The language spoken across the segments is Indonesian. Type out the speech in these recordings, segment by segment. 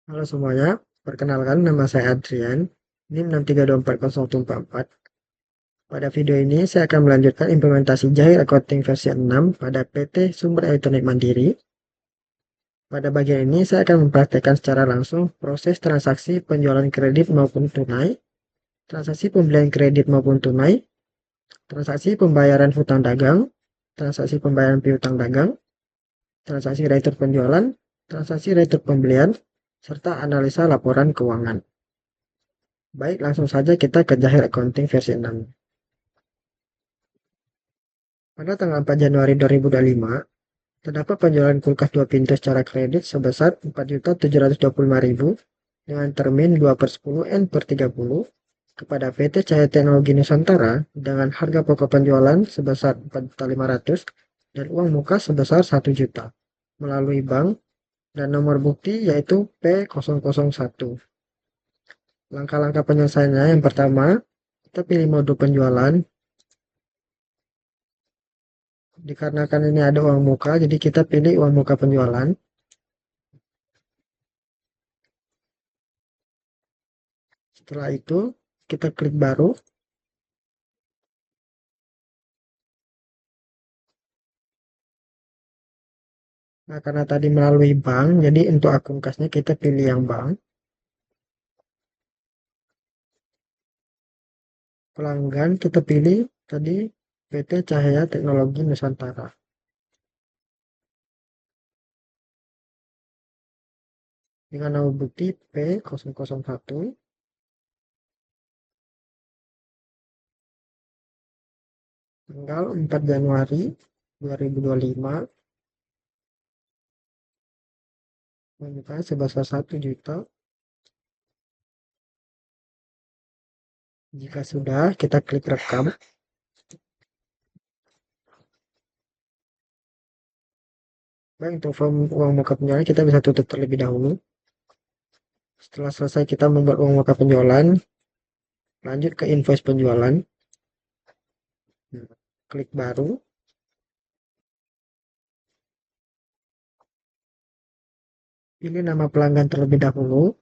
Halo semuanya, perkenalkan nama saya Adrian, NIM 6324044. Pada video ini saya akan melanjutkan implementasi Jahir Accounting versi 6 pada PT Sumber Elektronik Mandiri. Pada bagian ini saya akan mempraktekkan secara langsung proses transaksi penjualan kredit maupun tunai, transaksi pembelian kredit maupun tunai, transaksi pembayaran hutang dagang, transaksi pembayaran piutang dagang, transaksi retur penjualan, transaksi retur pembelian, serta analisa laporan keuangan. Baik, langsung saja kita ke Jahir Accounting versi 6. Pada tanggal 4 Januari 2025, terdapat penjualan kulkas 2 pintu secara kredit sebesar 4.725.000 dengan termin 2/10 N/30 kepada PT Cahaya Teknologi Nusantara dengan harga pokok penjualan sebesar 4.500.000 dan uang muka sebesar 1 juta melalui bank dan nomor bukti yaitu P001. Langkah-langkah penyelesaiannya yang pertama, kita pilih mode penjualan. Dikarenakan ini ada uang muka, jadi kita pilih uang muka penjualan. Setelah itu, kita klik baru. Nah, karena tadi melalui bank, jadi untuk akun kasnya kita pilih yang bank. Pelanggan kita pilih tadi PT Cahaya Teknologi Nusantara. Dengan nomor bukti P001. Tanggal 4 Januari 2025. Pembukaan sebesar 1 juta. Jika sudah, kita klik rekam. Baik, untuk form uang muka penjualan kita bisa tutup terlebih dahulu. Setelah selesai kita membuat uang muka penjualan, lanjut ke invoice penjualan. Klik baru. Pilih nama pelanggan terlebih dahulu.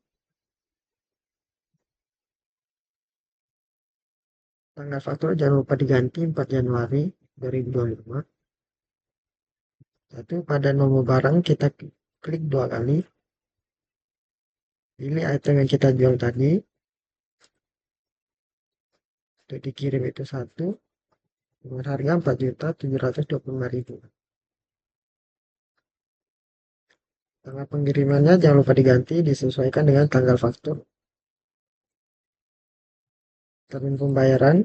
Tanggal faktur jangan lupa diganti 4 Januari 2025. Satu, pada nomor barang kita klik 2 kali. Pilih item yang kita jual tadi. Untuk dikirim itu 1. Dengan harga 4.725.000. Tanggal pengirimannya jangan lupa diganti, disesuaikan dengan tanggal faktur. Termin pembayaran.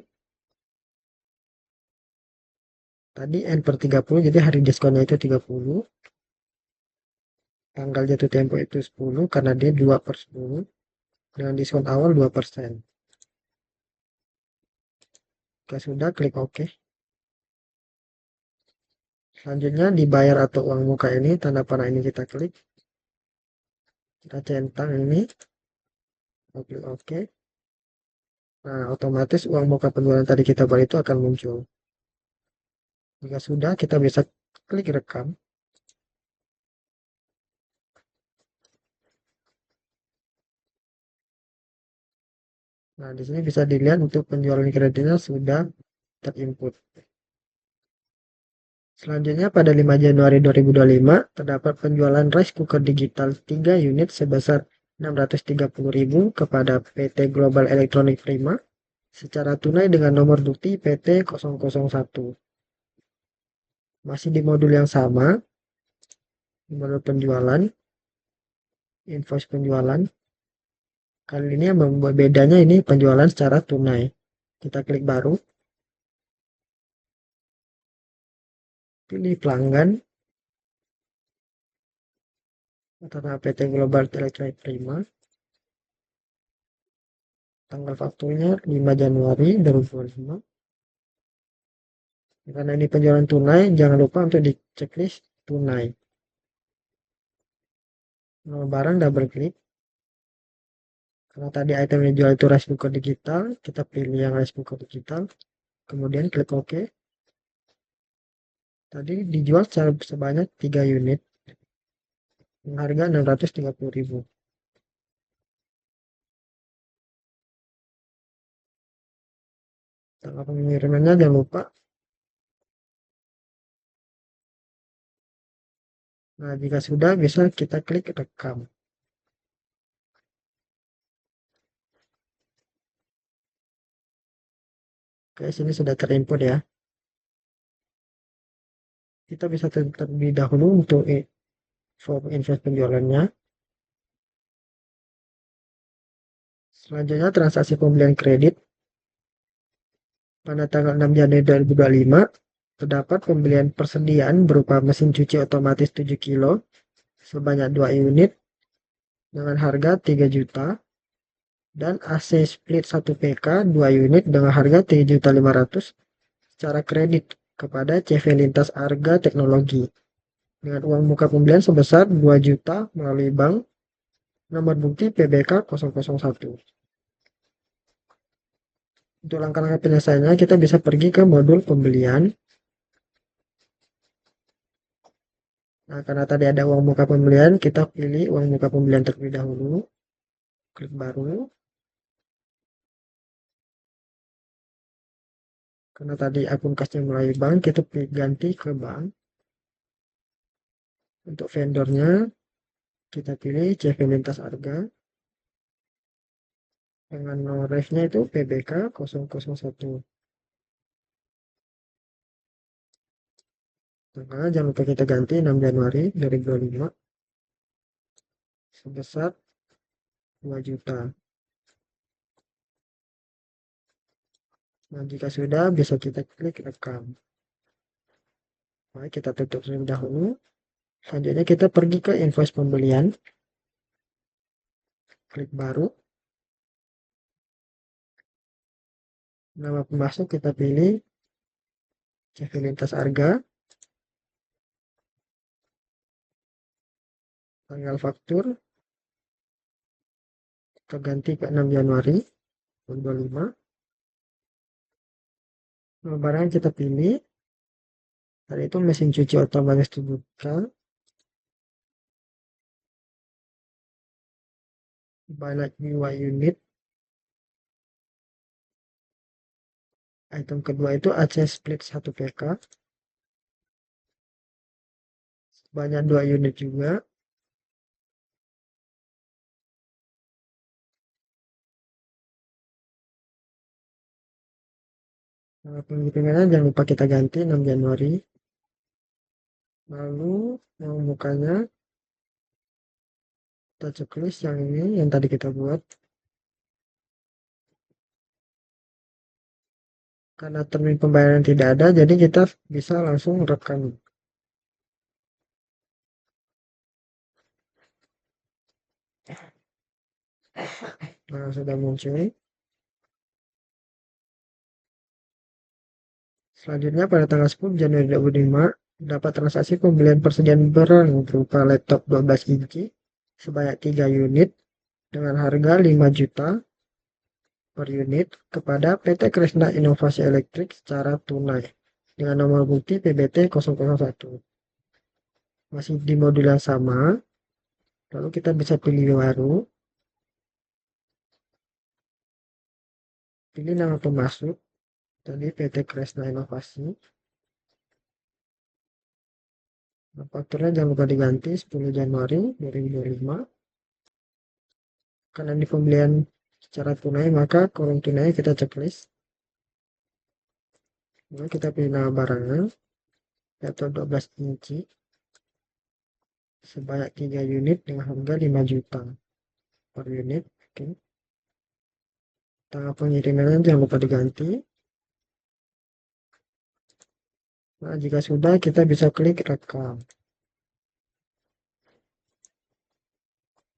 Tadi N/30, jadi hari diskonnya itu 30. Tanggal jatuh tempo itu 10 karena dia 2/10. Dengan diskon awal 2%. Jika sudah, klik OK. Selanjutnya dibayar atau uang muka ini, tanda panah ini kita klik. Kita centang ini. Klik OK. Nah, otomatis uang muka penjualan tadi kita beli itu akan muncul. Jika sudah, kita bisa klik rekam. Nah, di sini bisa dilihat untuk penjualan kreditnya sudah terinput. Selanjutnya pada 5 Januari 2025 terdapat penjualan rice cooker digital 3 unit sebesar 630.000 kepada PT Global Electronic Prima secara tunai dengan nomor bukti PT 001. Masih di modul yang sama, modul penjualan, invoice penjualan. Kali ini yang membuat bedanya ini penjualan secara tunai. Kita klik baru. Pilih pelanggan. Karena PT Global Electronic Prima. Tanggal fakturnya 5 Januari 2025. Karena ini penjualan tunai, jangan lupa untuk di checklist tunai. Nama barang double klik. Karena tadi item yang dijual itu rice cooker digital, kita pilih yang rice cooker digital. Kemudian klik OK. Tadi dijual sebanyak 3 unit. Harga 630.000. Tanggal pengirimannya jangan lupa. Nah, jika sudah bisa kita klik rekam. Oke, sini sudah terinput ya. Kita bisa terlebih dahulu untuk info invest penjualannya. Selanjutnya transaksi pembelian kredit. Pada tanggal 6 Januari 2025, terdapat pembelian persediaan berupa mesin cuci otomatis 7 kilo sebanyak 2 unit dengan harga 3 juta dan AC split 1 PK 2 unit dengan harga 3.500.000 secara kredit kepada CV Lintas Arga Teknologi dengan uang muka pembelian sebesar 2 juta melalui bank nomor bukti PBK 001. Untuk langkah-langkah penyelesaiannya, kita bisa pergi ke modul pembelian. Nah, karena tadi ada uang muka pembelian, kita pilih uang muka pembelian terlebih dahulu. Klik baru. Karena tadi akun kasnya melalui bank, kita ganti ke bank. Untuk vendornya, kita pilih CV Lintas Arga. Dengan nomor refnya itu PBK 001. Tanggal jangan lupa kita ganti 6 Januari 2025 sebesar 2 juta. Nah, jika sudah bisa kita klik rekam. Baik, kita tutup terlebih dahulu. Selanjutnya kita pergi ke invoice pembelian. Klik baru. Nama pemasok kita pilih CV Lintas Arga. Tanggal faktur kita ganti ke 6 Januari 2025. Nama barang yang kita pilih tadi itu mesin cuci otomatis 7 banyak 2 unit. Item kedua itu AC split 1 PK banyak 2 unit juga. Nah, pengirimannya jangan lupa kita ganti 6 Januari. Lalu yang mukanya kita checklist yang ini yang tadi kita buat. Karena termin pembayaran tidak ada, jadi kita bisa langsung rekam. Nah, sudah muncul. Selanjutnya pada tanggal 10 Januari 2025 dapat transaksi pembelian persediaan barang berupa laptop 12 inci sebanyak 3 unit dengan harga 5 juta per unit kepada PT Kresna Inovasi Elektrik secara tunai dengan nomor bukti PBT 001. Masih di modul yang sama. Lalu kita bisa pilih baru. Pilih nama pemasok. Tadi PT Kresna Inovasi. Nah, fakturnya jangan lupa diganti 10 Januari 2025. Karena di pembelian secara tunai, maka kolom tunai kita checklist. Lalu kita pilih nama barangnya, laptop 12 inci sebanyak 3 unit dengan harga 5 juta per unit. Oke. Tanggal pengirimannya jangan lupa diganti. Nah, jika sudah, kita bisa klik rekam.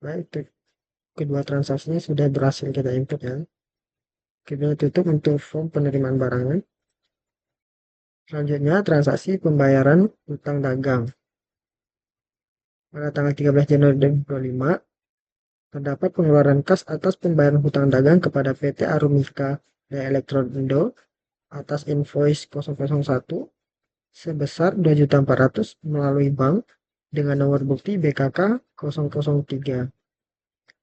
Baik, kedua transaksinya sudah berhasil kita input ya. Kita tutup untuk form penerimaan barangnya. Selanjutnya, transaksi pembayaran hutang dagang. Pada tanggal 13 Januari 2025, terdapat pengeluaran kas atas pembayaran hutang dagang kepada PT Arumika dan Elektronindo atas invoice 001 sebesar 2.400.000 melalui bank dengan nomor bukti BKK 003.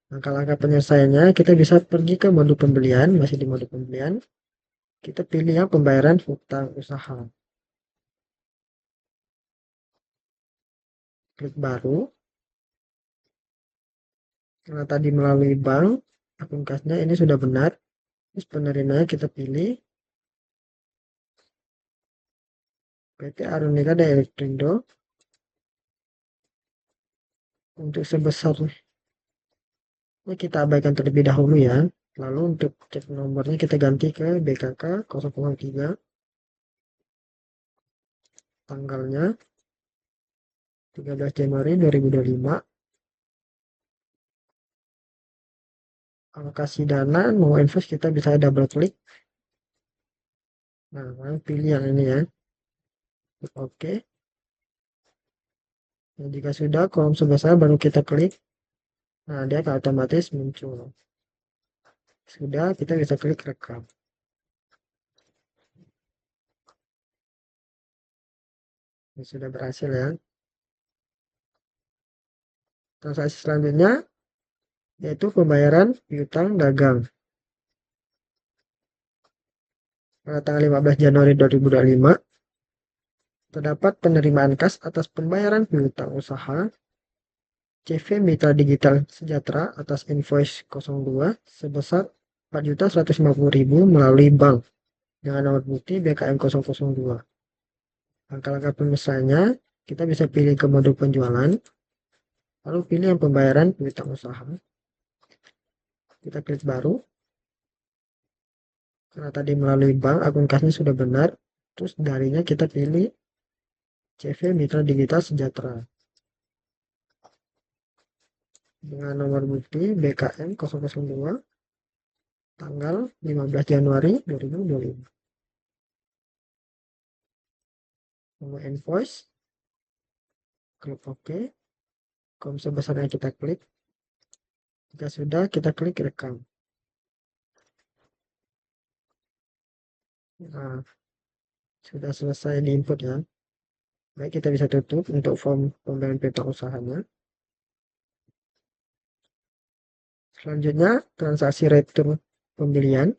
Langkah-langkah penyelesaiannya, kita bisa pergi ke modul pembelian, masih di modul pembelian. Kita pilih yang pembayaran hutang usaha. Klik baru. Karena tadi melalui bank, akun kasnya ini sudah benar. Terus penerimanya kita pilih PT Arunika Daya Elektrindo untuk sebesar ini kita abaikan terlebih dahulu ya. Lalu untuk cek nomornya kita ganti ke BKK 003, tanggalnya 13 Januari 2025, alokasi dana mau invest kita bisa double klik. Nah, pilih yang ini ya. Oke. Nah, jika sudah kolom sebesar baru kita klik. Nah, dia akan otomatis muncul. Sudah, kita bisa klik rekam. Ini sudah berhasil ya. Transaksi selanjutnya yaitu pembayaran piutang dagang. Pada tanggal 15 Januari 2025, terdapat penerimaan kas atas pembayaran piutang usaha CV Mitra Digital Sejahtera atas invoice 02 sebesar 4.150.000 melalui bank dengan nomor bukti BKM 002. Langkah-langkah pemesannya, kita bisa pilih ke mode penjualan, lalu pilih yang pembayaran piutang usaha. Kita klik baru. Karena tadi melalui bank, akun kasnya sudah benar. Terus darinya kita pilih CV Mitra Digital Sejahtera dengan nomor bukti BKM 002 tanggal 15 Januari 2025. Nomor invoice, klik OK. Kom sebesarnya kita klik. Jika sudah, kita klik rekam. Nah, sudah selesai di input ya. Baik, kita bisa tutup untuk form pembayaran piutang usahanya. Selanjutnya, transaksi retur pembelian.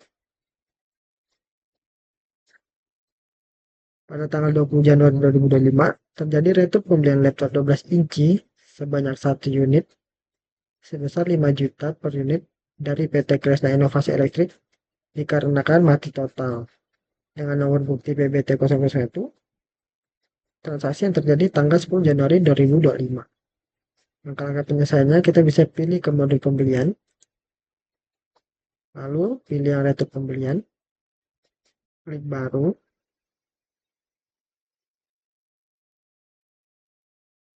Pada tanggal 20 Januari 2025, terjadi retur pembelian laptop 12 inci sebanyak 1 unit sebesar 5 juta per unit dari PT Kresna Inovasi Elektrik dikarenakan mati total. Dengan nomor bukti PBT 001, transaksi yang terjadi tanggal 10 Januari 2025. Langkah-langkah penyelesaiannya kita bisa pilih ke mode pembelian, lalu pilih yang retur pembelian, klik baru,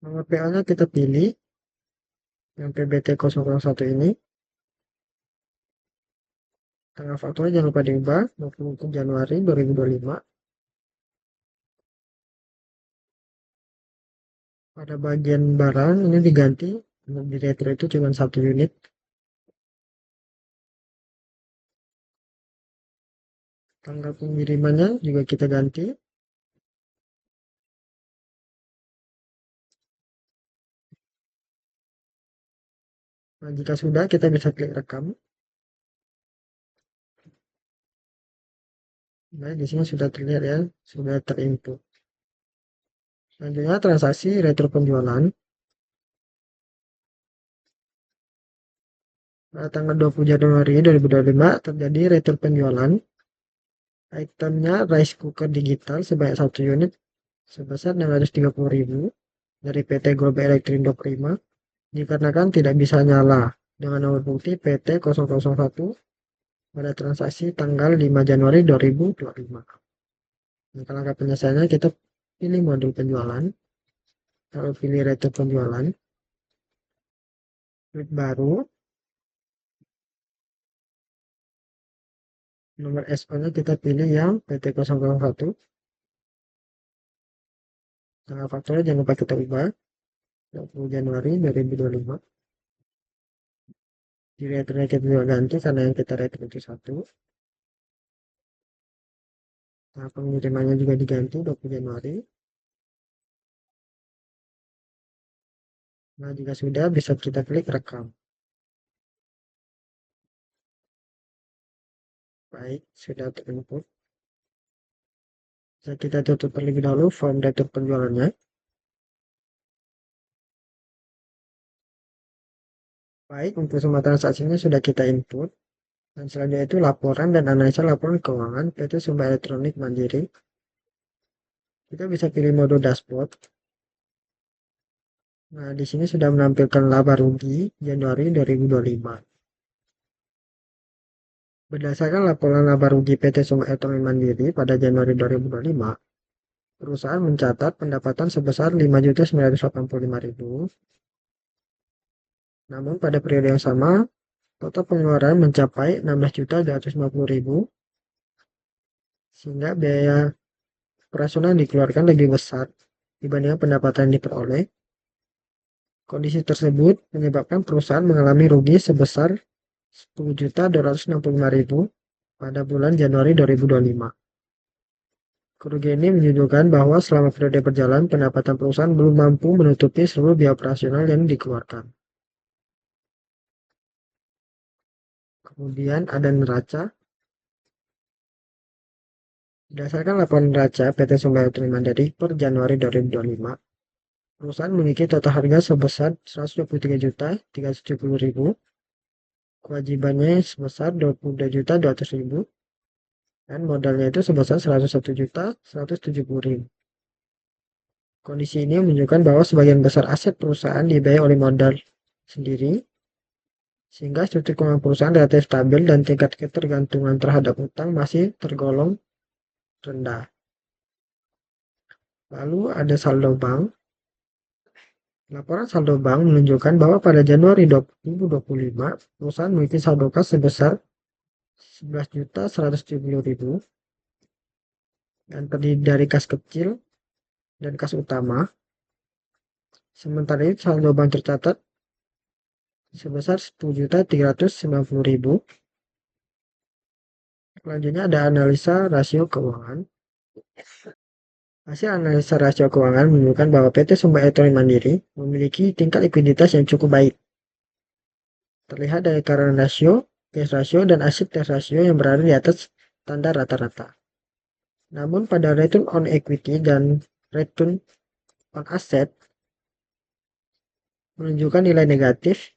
nomor PO-nya kita pilih yang PBT 001 ini, tanggal fakturnya jangan lupa diubah 24 Januari 2025. Pada bagian barang ini diganti, di retro itu cuma 1 unit. Tanggal pengirimannya juga kita ganti. Nah, jika sudah kita bisa klik rekam. Nah, di sini sudah terlihat ya, sudah terinput. Selanjutnya transaksi retro penjualan. Pada tanggal 20 Januari 2025 terjadi retro penjualan. Itemnya rice cooker digital sebanyak 1 unit sebesar 630.000 dari PT Global Elektrindo Prima dikarenakan tidak bisa nyala dengan nomor bukti PT 001 pada transaksi tanggal 5 Januari 2025. Langkah-langkah penyelesaiannya kita pilih modul penjualan, lalu pilih retur penjualan, klik baru, nomor SO-nya kita pilih yang PT 001, tanggal fakturnya jangan lupa kita ubah 20 Januari 2025. Di returnya kita juga ganti karena yang kita retur itu 1. Nah, pengirimannya juga diganti 20 Januari. Nah, jika sudah bisa kita klik rekam. Baik, sudah terinput. Bisa kita tutup terlebih dahulu form retur penjualannya. Baik, untuk semua transaksinya sudah kita input. Dan selanjutnya itu laporan dan analisa laporan keuangan PT Sumber Elektronik Mandiri. Kita bisa pilih mode dashboard. Nah, di sini sudah menampilkan laba rugi Januari 2025. Berdasarkan laporan laba rugi PT Sumber Elektronik Mandiri pada Januari 2025, perusahaan mencatat pendapatan sebesar 5.985.000. Namun pada periode yang sama, total pengeluaran mencapai 16.250.000, sehingga biaya operasional yang dikeluarkan lebih besar dibandingkan pendapatan yang diperoleh. Kondisi tersebut menyebabkan perusahaan mengalami rugi sebesar 10.265.000 pada bulan Januari 2025. Kerugian ini menunjukkan bahwa selama periode berjalan, pendapatan perusahaan belum mampu menutupi seluruh biaya operasional yang dikeluarkan. Kemudian ada neraca. Berdasarkan laporan neraca PT Sumber Elektronik Mandiri per Januari 2025, perusahaan memiliki total harga sebesar 123.370.000, kewajibannya sebesar 22.200.000, dan modalnya itu sebesar 101.170.000. Kondisi ini menunjukkan bahwa sebagian besar aset perusahaan dibiayai oleh modal sendiri, sehingga struktur keuangan perusahaan relatif stabil dan tingkat ketergantungan terhadap utang masih tergolong rendah. Lalu ada saldo bank. Laporan saldo bank menunjukkan bahwa pada Januari 2025, perusahaan memiliki saldo kas sebesar 11.170.000 dan terdiri dari kas kecil dan kas utama. Sementara itu saldo bank tercatat sebesar 10.390.000. Selanjutnya ada analisa rasio keuangan. Hasil analisa rasio keuangan menunjukkan bahwa PT Sumber Elektronik Mandiri memiliki tingkat likuiditas yang cukup baik. Terlihat dari current ratio, cash ratio, dan asset cash ratio yang berada di atas standar rata-rata. Namun pada return on equity dan return on asset menunjukkan nilai negatif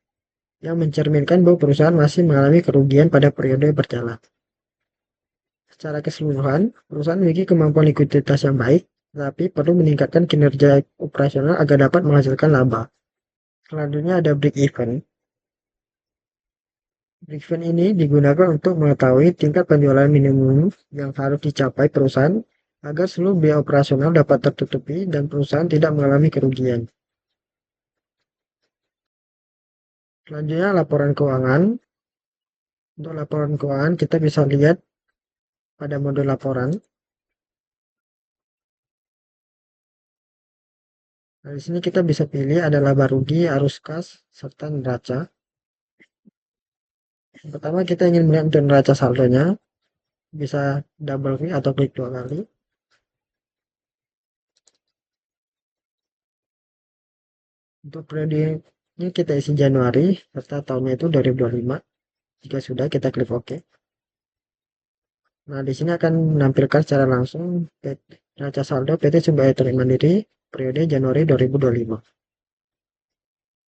yang mencerminkan bahwa perusahaan masih mengalami kerugian pada periode berjalan. Secara keseluruhan, perusahaan memiliki kemampuan likuiditas yang baik, tetapi perlu meningkatkan kinerja operasional agar dapat menghasilkan laba. Selanjutnya ada break even. Break even ini digunakan untuk mengetahui tingkat penjualan minimum yang harus dicapai perusahaan agar seluruh biaya operasional dapat tertutupi dan perusahaan tidak mengalami kerugian. Selanjutnya laporan keuangan. Untuk laporan keuangan kita bisa lihat pada mode laporan. Nah, di sini kita bisa pilih ada laba rugi, arus kas, serta neraca. Yang pertama kita ingin melihat untuk neraca saldonya, bisa double klik atau klik 2 kali. Untuk periode ini kita isi Januari, serta tahunnya itu 2025. Jika sudah, kita klik OK. Nah, di sini akan menampilkan secara langsung neraca saldo PT Sumber Elektronik Mandiri periode Januari 2025.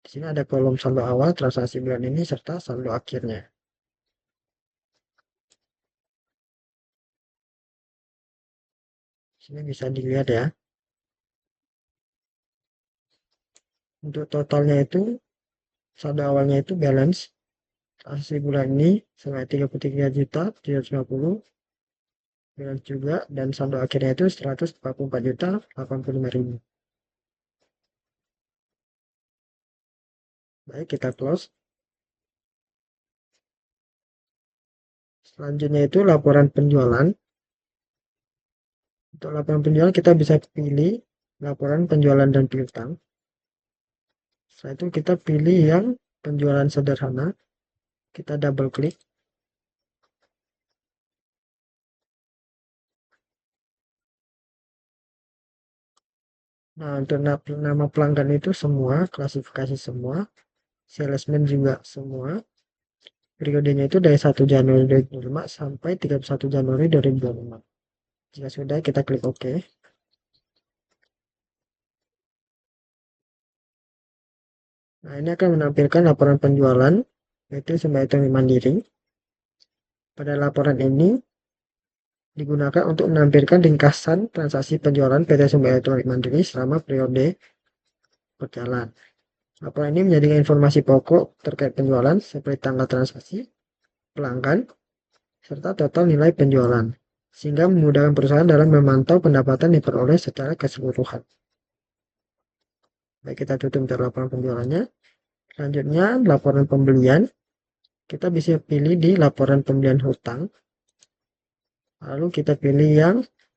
Di sini ada kolom saldo awal transaksi bulan ini serta saldo akhirnya. Di sini bisa dilihat ya. Untuk totalnya itu saldo awalnya itu balance transaksi bulan ini sebanyak 33.750 balance juga, dan saldo akhirnya itu 144.085.000. Baik, kita close. Selanjutnya itu laporan penjualan. Untuk laporan penjualan kita bisa pilih laporan penjualan dan piutang. Setelah itu kita pilih yang penjualan sederhana. Kita double klik. Nah, untuk nama pelanggan itu semua, klasifikasi semua, salesman juga semua. Periodenya itu dari 1 Januari 2025 sampai 31 Januari 2025. Jika sudah, kita klik OK. Nah, ini akan menampilkan laporan penjualan PT Sumber Elektronik Mandiri. Pada laporan ini digunakan untuk menampilkan ringkasan transaksi penjualan PT Sumber Elektronik Mandiri selama periode berjalan. Laporan ini menjadikan informasi pokok terkait penjualan seperti tanggal transaksi, pelanggan, serta total nilai penjualan, sehingga memudahkan perusahaan dalam memantau pendapatan diperoleh secara keseluruhan. Baik, kita tutup untuk laporan penjualannya. Selanjutnya, laporan pembelian. Kita bisa pilih di laporan pembelian hutang. Lalu kita pilih yang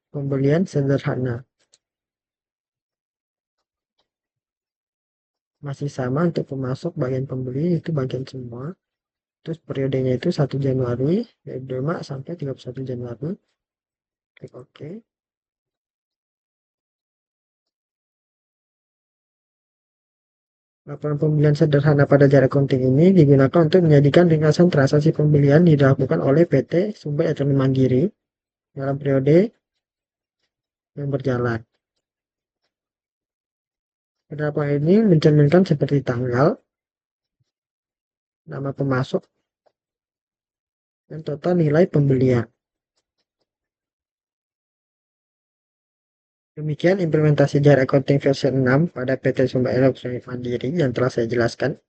pembelian sederhana. Masih sama untuk pemasok bagian pembeli, itu bagian semua. Terus periodenya itu 1 Januari, dari 2 Maret sampai 31 Januari. Klik OK. Laporan pembelian sederhana pada Jara Accounting ini digunakan untuk menjadikan ringkasan transaksi pembelian dilakukan oleh PT Sumber Elektronik Mandiri dalam periode yang berjalan. Laporan ini mencerminkan seperti tanggal, nama pemasok, dan total nilai pembelian. Demikian implementasi Jara Accounting versi 6 pada PT Sumber Elektronik Mandiri yang telah saya jelaskan.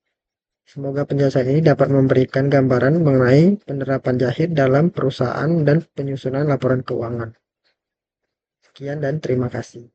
Semoga penjelasan ini dapat memberikan gambaran mengenai penerapan Jahit dalam perusahaan dan penyusunan laporan keuangan. Sekian dan terima kasih.